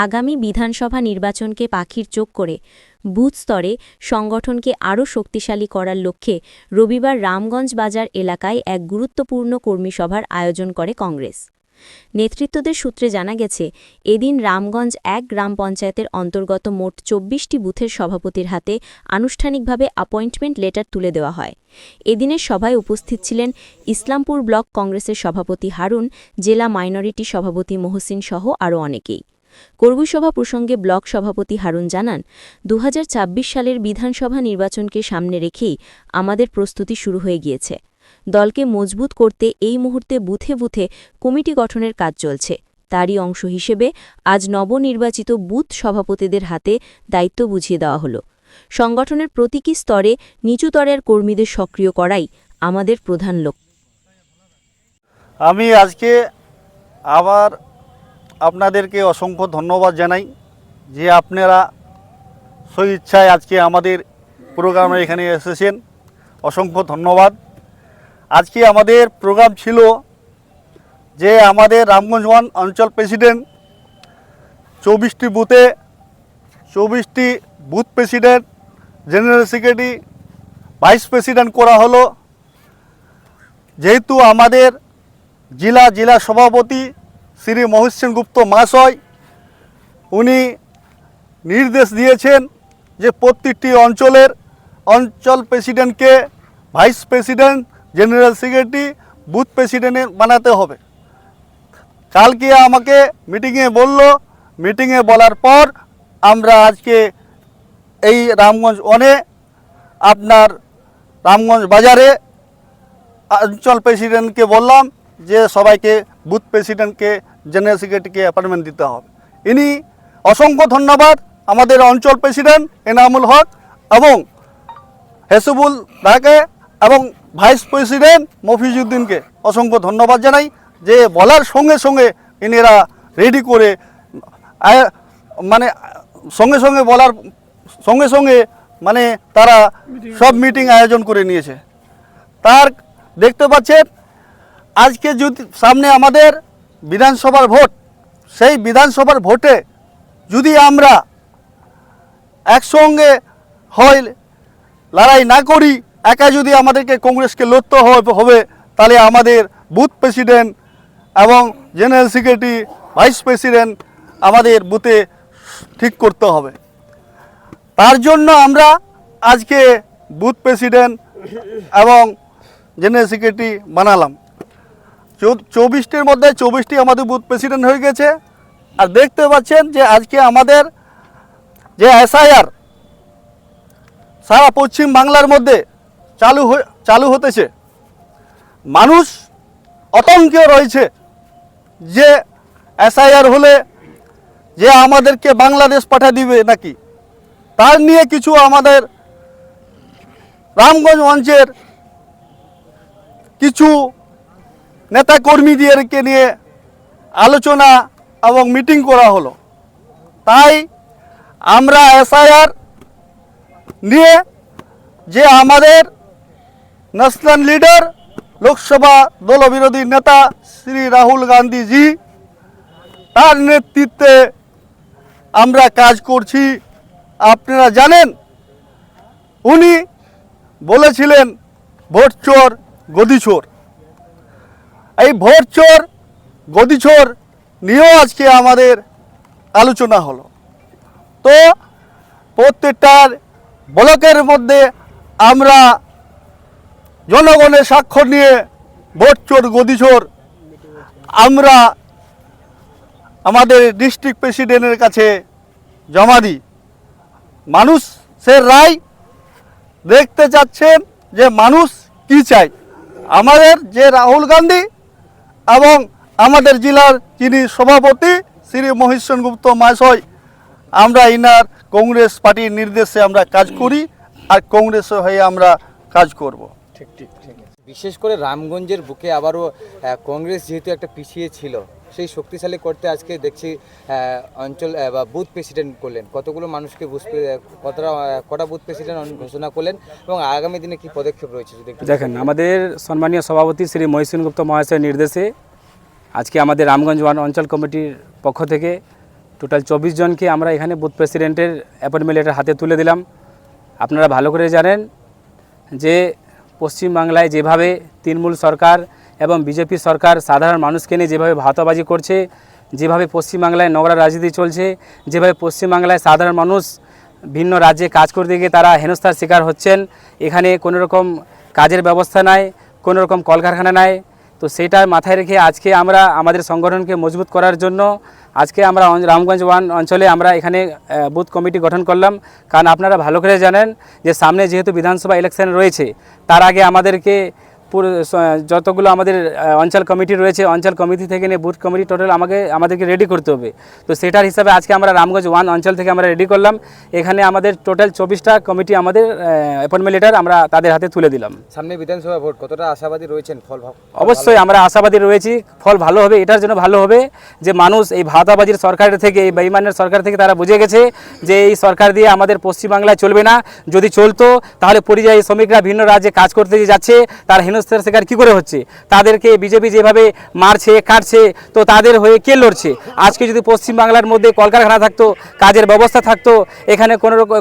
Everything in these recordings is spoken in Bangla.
আগামী বিধানসভা নির্বাচনকে পাখির চোখ করে বুথ স্তরে সংগঠনকে আরও শক্তিশালী করার লক্ষ্যে রবিবার রামগঞ্জ বাজার এলাকায় এক গুরুত্বপূর্ণ কর্মী সভার আয়োজন করে কংগ্রেস নেতৃত্বদের সূত্রে জানা গেছে, এদিন রামগঞ্জ ১ গ্রাম পঞ্চায়েতের অন্তর্গত মোট ২৪টি বুথের সভাপতির হাতে আনুষ্ঠানিকভাবে অ্যাপয়েন্টমেন্ট লেটার তুলে দেওয়া হয়। এদিনের সভায় উপস্থিত ছিলেন ইসলামপুর ব্লক কংগ্রেসের সভাপতি হারুন, জেলা মাইনরিটি সভাপতি মহসিন সহ আরও অনেকেই। কর্মী সভা প্রসঙ্গে ব্লক সভাপতি হারুন জানান, ২০২৬ সালের বিধানসভা নির্বাচনকে সামনে রেখেই আমাদের প্রস্তুতি শুরু হয়ে গিয়েছে। দলকে মজবুত করতে এই মুহূর্তে বুথে বুথে কমিটি গঠনের কাজ চলছে। তারই অংশ হিসেবে আজ নবনির্বাচিত বুথ সভাপতিদের হাতে দায়িত্ব বুঝিয়ে দেওয়া হলো। সংগঠনের প্রতীকী স্তরে নিচুতরের কর্মীদের সক্রিয় করাই আমাদের প্রধান লক্ষ্য। আমি আজকে আবার আপনাদেরকে অসংখ্য ধন্যবাদ জানাই যে আপনারা স্বইচ্ছায় আজকে আমাদের প্রোগ্রামে এখানে এসেছেন। অসংখ্য ধন্যবাদ। আজকে আমাদের প্রোগ্রাম ছিল যে আমাদের রামগঞ্জ 1 অঞ্চল প্রেসিডেন্ট 24টি বুথে 24টি booth president, general secretary, vice president করা হলো। যেহেতু আমাদের জেলা সভাপতি শ্রী মহসিন গুপ্ত মহাশয় উনি নির্দেশ দিয়েছেন যে প্রত্যেকটি অঞ্চলের অঞ্চল প্রেসিডেন্টকে vice president, general secretary, booth president বানাতে হবে। কালকে আমাকে মিটিংয়ে বলল, মিটিংয়ে বলার পর আমরা আজকে এই রামগঞ্জ 1-এ আপনার রামগঞ্জ বাজারে অঞ্চল প্রেসিডেন্টকে বললাম যে সবাইকে বুথ প্রেসিডেন্টকে, জেনারেল সেক্রেটারিকে অ্যাপয়েন্টমেন্ট দিতে হবে। ইনি অসংখ্য ধন্যবাদ আমাদের অঞ্চল প্রেসিডেন্ট এনামুল হক এবং হেসুবুল দাকে এবং ভাইস প্রেসিডেন্ট মফিজউদ্দিনকে অসংখ্য ধন্যবাদ জানাই যে বলার সঙ্গে সঙ্গে ইনারা রেডি করে মানে সঙ্গে সঙ্গে বলার সঙ্গে সঙ্গে মানে তারা সব মিটিং আয়োজন করে নিয়েছে। তার দেখতে পাচ্ছেন আজকে যদি সামনে আমাদের বিধানসভার ভোট, সেই বিধানসভার ভোটে যদি আমরা একসঙ্গে হয় লড়াই না করি, একা যদি আমাদেরকে কংগ্রেসকে লড়তে হবে, তাহলে আমাদের বুথ প্রেসিডেন্ট এবং জেনারেল সেক্রেটারি, ভাইস প্রেসিডেন্ট আমাদের বুথে ঠিক করতে হবে। তার জন্য আমরা আজকে বুথ প্রেসিডেন্ট এবং জেনারেল সেক্রেটারি বানালাম। 24টির মধ্যে 24টি আমাদের বুথ প্রেসিডেন্ট হয়ে গেছে। আর দেখতে পাচ্ছেন যে আজকে আমাদের যে এসআইআর সারা পশ্চিম বাংলার মধ্যে চালু হতেছে, মানুষ আতঙ্কে রয়েছে যে এসআইআর হলে যে আমাদেরকে বাংলাদেশ পাঠিয়ে দিবে নাকি। তার নিয়ে কিছু আমাদের রামগঞ্জ অঞ্চলের কিছু নেতাকর্মীদেরকে নিয়ে আলোচনা এবং মিটিং করা হলো। তাই আমরা এসআইআর নিয়ে যে আমাদের ন্যাশনাল লিডার, লোকসভা দলবিরোধী নেতা শ্রী রাহুল গান্ধীজি, তার নেতৃত্বে আমরা কাজ করছি। আপনারা জানেন উনি বলেছিলেন ভোট চোর গদি চোর। এই ভোট চোর গদি চোর নিয়েও আজকে আমাদের আলোচনা হলো। তো প্রত্যেকটার ব্লকের মধ্যে আমরা জনগণের স্বাক্ষর নিয়ে ভোট চোর গদি চোর আমরা আমাদের ডিস্ট্রিক্ট প্রেসিডেন্টের কাছে জমা দিই। মানুষের রায় দেখতে চাচ্ছেন যে মানুষ কি চায়। আমাদের যে রাহুল গান্ধী এবং আমাদের জেলার যিনি সভাপতি শ্রী মহসিন গুপ্ত মহাশয়, আমরা ইনার কংগ্রেস পার্টির নির্দেশে আমরা কাজ করি আর কংগ্রেসের হয়ে আমরা কাজ করব। ঠিক ঠিক ঠিক। বিশেষ করে রামগঞ্জের বুকে আবারও কংগ্রেস যেহেতু একটা পিছিয়ে ছিল, সেই শক্তিশালী করতে আজকে দেখছি অঞ্চল বা বুথ প্রেসিডেন্ট করলেন। কতগুলো মানুষকে কটা বুথ প্রেসিডেন্ট ঘোষণা করলেন এবং আগামী দিনে কি পদক্ষেপ রয়েছে যদি দেখেন। আমাদের সম্মানীয় সভাপতি শ্রী মহসিন গুপ্ত মহাশয়ের নির্দেশে আজকে আমাদের রামগঞ্জ 1 অঞ্চল কমিটির পক্ষ থেকে টোটাল 24 জনকে আমরা এখানে বুথ প্রেসিডেন্টের অ্যাপয়েন্টমেন্ট লেটার হাতে তুলে দিলাম। আপনারা ভালো করে জানেন যে পশ্চিমবাংলায় যেভাবে তৃণমূল সরকার এবং বিজেপি সরকার সাধারণ মানুষকে নিয়ে যেভাবে ভাতাবাজি করছে, যেভাবে পশ্চিমবাংলায় নোংরা রাজনীতি চলছে, যেভাবে পশ্চিমবাংলায় সাধারণ মানুষ ভিন্ন রাজ্যে কাজ করতে গিয়ে তারা হেনস্থার শিকার হচ্ছেন, এখানে কোনো রকম কাজের ব্যবস্থা নাই, কোনো রকম কলকারখানা নাই। তো সেটা মাথায় রেখে আজকে আমরা আমাদের সংগঠনকে মজবুত করার জন্য আজকে আমরা রামগঞ্জ 1 অঞ্চলে আমরা এখানে বুথ কমিটি গঠন করলাম। কারণ আপনারা ভালো করে জানেন যে সামনে যেহেতু বিধানসভা ইলেকশন রয়েছে, তার আগে আমাদেরকে পুরো যতগুলো আমাদের অঞ্চল কমিটি রয়েছে, অঞ্চল কমিটি থেকে নিয়ে বুথ কমিটি টোটাল আমাদেরকে রেডি করতে হবে। তো সেটার হিসাবে আজকে আমরা রামগঞ্জ 1 অঞ্চল থেকে আমরা রেডি করলাম। এখানে আমাদের টোটাল 24টা কমিটি আমাদের অ্যাপয়েন্টমেন্ট লেটার আমরা তাদের হাতে তুলে দিলাম। সামনে বিধানসভা ভোট, কতটা আশাবাদী রয়েছেন? অবশ্যই আমরা আশাবাদী রয়েছি, ফল ভালো হবে। এটার জন্য ভালো হবে যে মানুষ এই ভাতাবাজির সরকারের থেকে, এই বেঈমানের সরকার থেকে তারা বুঝে গেছে যে এই সরকার দিয়ে আমাদের পশ্চিমবাংলায় চলবে না। যদি চলতো তাহলে পরিযায়ী শ্রমিকরা ভিন্ন রাজ্যে কাজ করতে যাচ্ছে, তার হেনস্থার শিকার কী করে হচ্ছে, তাদেরকে বিজেপি যেভাবে মারছে কাটছে, তো তাদের হয়ে কে লড়ছে? আজকে যদি পশ্চিমবাংলার মধ্যে কলকারখানা থাকতো, কাজের ব্যবস্থা থাকতো, এখানে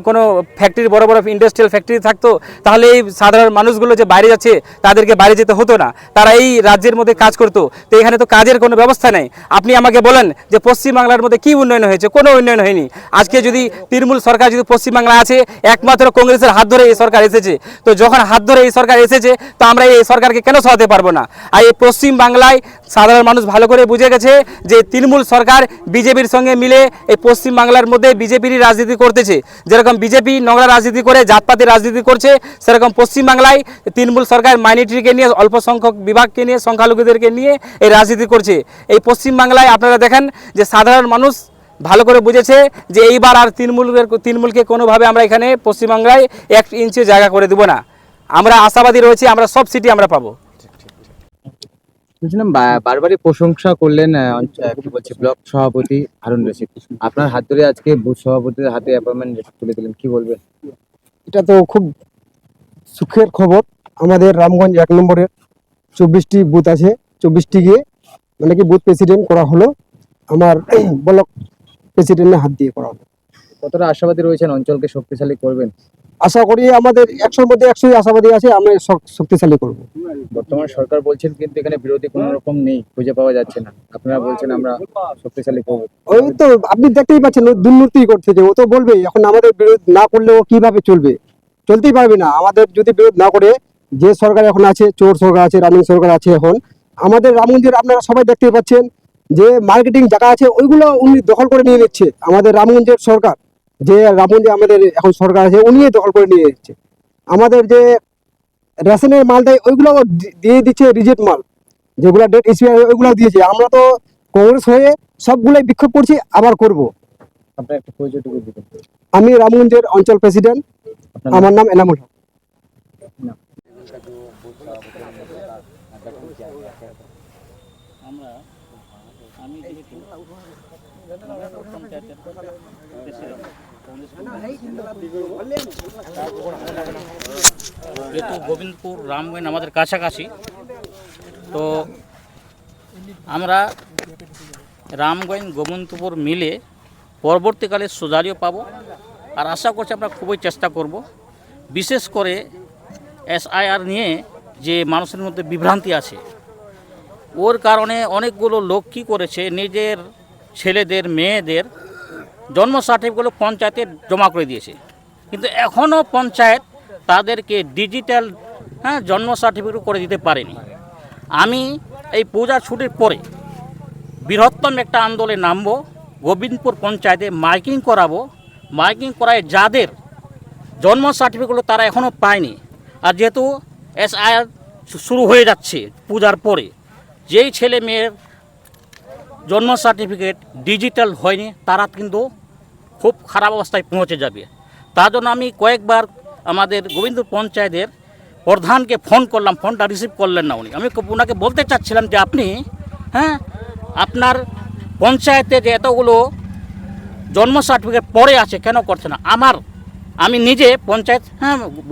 কোনো ফ্যাক্টরি, বড় বড় ইন্ডাস্ট্রিয়াল ফ্যাক্টরি থাকতো, তাহলে এই সাধারণ মানুষগুলো যে বাইরে যাচ্ছে তাদেরকে বাইরে যেতে হতো না, তারা এই রাজ্যের মধ্যে কাজ করতো। তো এখানে তো কাজের কোনো ব্যবস্থা নেই। আপনি আমাকে বলেন যে পশ্চিমবাংলার মধ্যে কী উন্নয়ন হয়েছে? কোনো উন্নয়ন হয়নি। আজকে যদি তৃণমূল সরকার যদি পশ্চিমবাংলা আছে, একমাত্র কংগ্রেসের হাত ধরে এই সরকার এসেছে। তো যখন হাত ধরে এই সরকার এসেছে, তো আমরা এই সরকারকে কেন সরাতে পারবো না? আর এই পশ্চিমবাংলায় সাধারণ মানুষ ভালো করে বুঝে গেছে যে তৃণমূল সরকার বিজেপির সঙ্গে মিলে এই পশ্চিমবাংলার মধ্যে বিজেপিরই রাজনীতি করতেছে। যেরকম বিজেপি নোংরা রাজনীতি করে জাতপাতির রাজনীতি করছে, সেরকম পশ্চিমবাংলায় তৃণমূল সরকার মাইনরিটিকে নিয়ে, অল্প সংখ্যক বিভাগকে নিয়ে, সংখ্যালঘুদেরকে নিয়ে এই রাজনীতি করছে। এই পশ্চিমবাংলায় আপনারা দেখেন যে সাধারণ মানুষ ভালো করে বুঝেছে যে এইবার আর তৃণমূলকে কোনোভাবে আমরা এখানে পশ্চিমবাংলায় 1 ইঞ্চিও জায়গা করে দেব না। আমরা আশাবাদী রয়েছি, আমরা সব সিটি আমরা পাবো। বলছিলাম, বারবারই প্রশংসা করলেন কি বলছে ব্লক সভাপতি হারুন রশিদ, আপনার হাত ধরে আজকে বুথ সভাপতির হাতে অ্যাপয়েন্টমেন্ট তুলে দিলেন, কি বলবেন? এটা তো খুব সুখের খবর। আমাদের রামগঞ্জ 1 নম্বরের 24টি বুথ আছে, 24টি গিয়ে মানে কি বুথ প্রেসিডেন্ট করা হলো, আমার ব্লক প্রেসিডেন্টের হাত দিয়ে করা হলো। কতটা আশাবাদী রয়েছেন অঞ্চলকে শক্তিশালী করবেন? আশা করি আমাদের 100-র মধ্যে 100ই আশাবাদী আছে, আমরা শক্তিশালী করব। বর্তমান সরকার বলছেন কিন্তু এখানে বিরোধী কোনো রকম নেই, খুঁজে পাওয়া যাচ্ছে না, আপনারা বলছেন আমরা শক্তিশালী করব। ওই তো আপনি দেখতেই পাচ্ছেন, দুর্নীতি করছে যে, ও তো বলবেই। এখন আমাদের বিরোধ না করলে ও কিভাবে চলবে? চলতেই পারবে না। আমাদের যদি বিরোধ না করে, যে সরকার এখন আছে, চোর সরকার আছে, রানিং সরকার আছে, এখন আমাদের রামগঞ্জের আপনারা সবাই দেখতেই পাচ্ছেন যে মার্কেটিং জায়গা আছে, ওইগুলো উনি দখল করে নিয়ে নিচ্ছে। আমাদের রামগঞ্জের সরকার, যে রামগঞ্জে আমাদের এখন সরকার আছে, উনি দখল করে নিয়ে যাচ্ছে। আমাদের যে রেশনের মাল দেয়, ওইগুলো দিয়ে দিচ্ছে রিজেক্ট মাল, যেগুলো ডেট এক্সপায়ার ওইগুলো দিয়েছে। আমরা তো কংগ্রেস হয়ে সবগুলোই বিক্ষোভ করছি, আবার করব। আপনার একটা পরিচয়টুকু দিবেন। আমি রামগঞ্জের অঞ্চল প্রেসিডেন্ট, আমার নাম এনামুল হক। যেহেতু গোবিন্দপুর রামগঞ্জ আমাদের কাছাকাছি, তো আমরা রামগঞ্জ গোবিন্দপুর মিলে পরবর্তীকালে সুজারিও পাবো। আর আশা করছি আমরা খুবই চেষ্টা করব। বিশেষ করে SIR নিয়ে যে মানুষের মধ্যে বিভ্রান্তি আছে, ওর কারণে অনেকগুলো লোক কী করেছে, নিজের ছেলেদের মেয়েদের জন্ম সার্টিফিকেটগুলো পঞ্চায়েতে জমা করে দিয়েছে, কিন্তু এখনও পঞ্চায়েত তাদেরকে ডিজিটাল জন্ম সার্টিফিকেট করে দিতে পারেনি। আমি এই পূজার ছুটির পরে বৃহত্তম একটা আন্দোলনে নামবো, গোবিন্দপুর পঞ্চায়েতে মাইকিং করাবো। মাইকিং করায় যাদের জন্ম সার্টিফিকেটগুলো তারা এখনও পায়নি, আর যেহেতু SIR শুরু হয়ে যাচ্ছে পূজার পরে, যেই ছেলে মেয়ের জন্ম সার্টিফিকেট ডিজিটাল হয়নি তারা কিন্তু খুব খারাপ অবস্থায় পৌঁছে যাবে। তার জন্য আমি কয়েকবার আমাদের গোবিন্দপুর পঞ্চায়েতের প্রধানকে ফোন করলাম, ফোনটা রিসিভ করলেন না উনি। আমি ওনাকে বলতে চাচ্ছিলাম যে আপনি আপনার পঞ্চায়েতে যে এতগুলো জন্ম সার্টিফিকেট পড়ে আছে কেন করছে না? আমি নিজে পঞ্চায়েত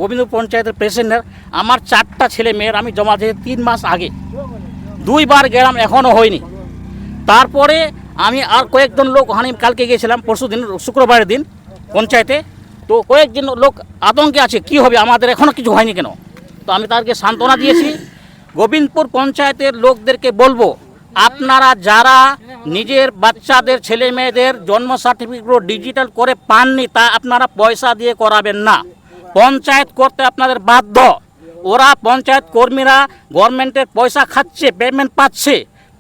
গোবিন্দপুর পঞ্চায়েতের প্রেসিডেন্ট, আমার 4টা ছেলে মেয়ের আমি জমা দিয়েছি 3 মাস আগে, 2বার গেলাম এখনও হয়নি। তারপরে আমি আর কয়েকজন লোক ওখানে কালকে গিয়েছিলাম, পরশু দিন শুক্রবারের দিন পঞ্চায়েতে, তো কয়েকজন লোক আতঙ্কে আছে কি হবে, আমাদের এখনও কিছু হয়নি কেন। তো আমি তাদেরকে সান্ত্বনা দিয়েছি। গোবিন্দপুর পঞ্চায়েতের লোকদেরকে বলবো, আপনারা যারা নিজের বাচ্চাদের ছেলে মেয়েদের জন্ম সার্টিফিকেট ডিজিটাল করে পাননি, তা আপনারা পয়সা দিয়ে করাবেন না। পঞ্চায়েত করতে আপনাদের বাধ্য। ওরা পঞ্চায়েত কর্মীরা গভর্নমেন্টের পয়সা খাচ্ছে, পেমেন্ট পাচ্ছে,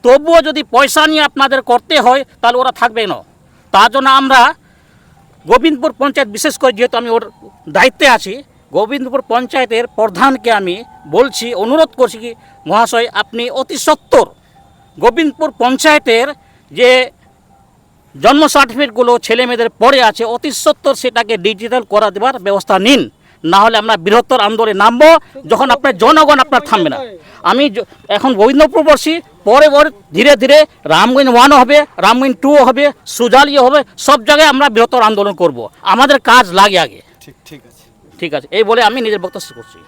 তবুও যদি পয়সা নিয়ে আপনাদের করতে হয় তাহলে ওরা থাকবে না। তার জন্য আমরা গোবিন্দপুর পঞ্চায়েত, বিশেষ করে যেহেতু আমি ওর দায়িত্বে আছি, গোবিন্দপুর পঞ্চায়েতের প্রধানকে আমি বলছি, অনুরোধ করছি কি মহাশয়, আপনি অতি সত্বর গোবিন্দপুর পঞ্চায়েতের যে জন্ম সার্টিফিকেটগুলো ছেলে মেয়েদের পড়ে আছে, অতি সত্বর সেটাকে ডিজিটাল করা দেওয়ার ব্যবস্থা নিন। না হলে আমরা বৃহত্তর আন্দোলনে নামবো, যখন আপনার জনগণ আপনার থামবে না। আমি এখন গোবিন্দপুর বসি, পরে ধীরে ধীরে রামগঞ্জ 1 হবে, রামগঞ্জ 2 হবে, সুজালিও হবে, সব জায়গায় আমরা বৃহত্তর আন্দোলন করব। আমাদের কাজ লাগে আগে। ঠিক আছে, এই বলে আমি নিজের বক্তব্য শেষ করছি।